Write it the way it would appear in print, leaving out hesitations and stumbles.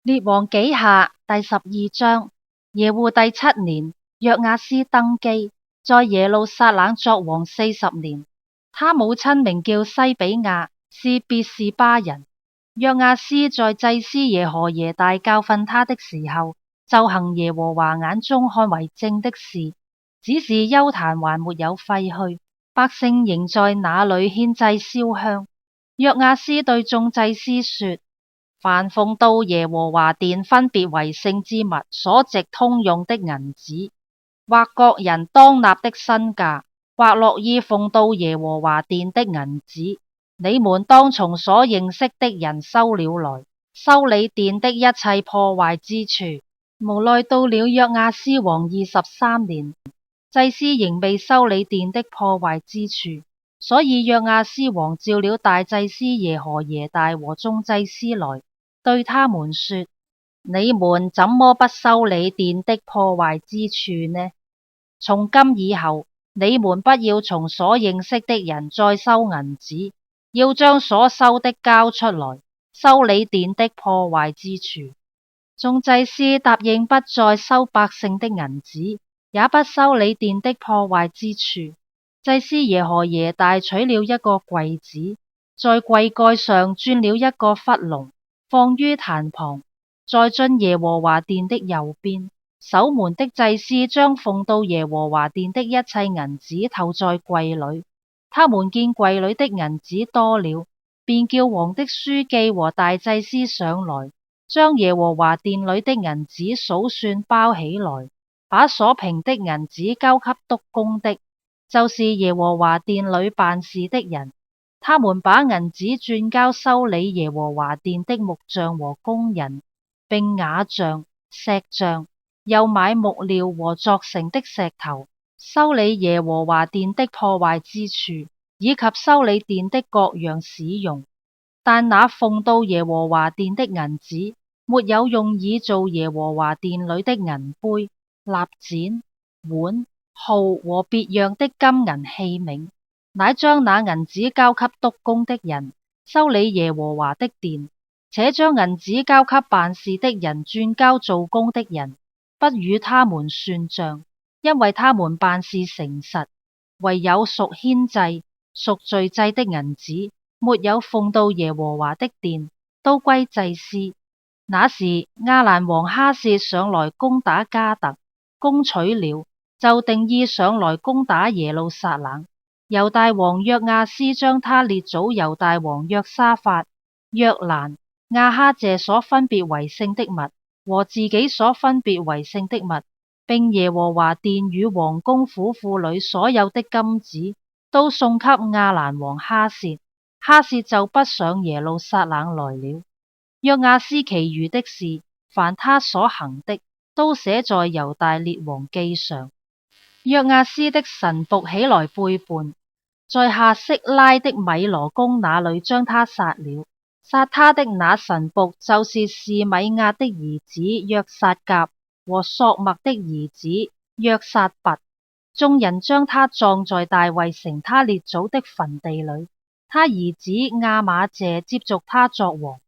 列王紀下第12章。耶戶第7年，約阿斯登基，在耶路撒冷作王40年。他母親名叫西比亞，是別是巴人。約阿斯在祭司耶何耶大教訓他的時候，就行耶和華眼中看為正的事，只是邱壇還沒有廢去，百姓仍在那裏獻祭燒香。約阿斯對眾祭司說：凡奉到耶和華殿分別為聖之物所值通用的銀子，或各人當納的身價，或樂意奉到耶和華殿的銀子，你們當從所認識的人收了來，修理殿的一切破壞之處。無奈到了約阿斯王23年，祭司仍未修理殿的破壞之處，所以約阿斯王召了大祭司耶何耶大和眾祭司來，對他們說：你們怎麼不修理殿的破壞之處呢？從今以後，你們不要從所認識的人再收銀子，要將所收的交出來，修理殿的破壞之處。眾祭司答應不再收百姓的銀子，也不修理殿的破壞之處。祭司耶何耶大取了一個櫃子，在櫃蓋上鑽了一個窟窿，放於壇旁，在進耶和華殿的右邊。守門的祭司將奉到耶和華殿的一切銀子投在櫃裏。他們見櫃裏的銀子多了，便叫王的書記和大祭司上來，將耶和華殿裏的銀子數算包起來，把所憑的銀子交給督工的，就是耶和華殿裏辦事的人。他們把銀子轉交修理耶和華殿的木匠和工人，並瓦匠、石匠，又買木料和鑿成的石頭，修理耶和華殿的破壞之處，以及修理殿的各樣使用。但那奉到耶和華殿的銀子，沒有用以做耶和華殿裏的銀杯、立剪、碗、號和別樣的金銀器皿，乃將那銀子交給督工的人，修理耶和華的殿，且將銀子交給辦事的人轉交做工的人，不與他們算賬，因為他們辦事誠實。唯有屬牽祭、贖罪祭的銀子，沒有奉到耶和華的殿，都歸祭司。那時亞蘭王哈薛上來攻打迦特，攻取了，就定意上來攻打耶路撒冷。猶大王約阿斯將他列祖猶大王約沙法、約蘭、亞哈謝所分別為聖的物，和自己所分別為聖的物，並耶和華殿與王宮府庫裏所有的金子，都送給亞蘭王哈薛。哈薛就不上耶路撒冷來了。約阿斯其餘的事，凡他所行的，都寫在猶大列王記上。約阿斯的臣僕起來背叛，在下色拉的米羅宮那裏將他殺了。殺他的那臣僕就是示米亞的兒子約撒甲和索麥的兒子約撒拔。眾人將他葬在大衛城他列祖的墳地裏。他兒子亞瑪謝接續他作王。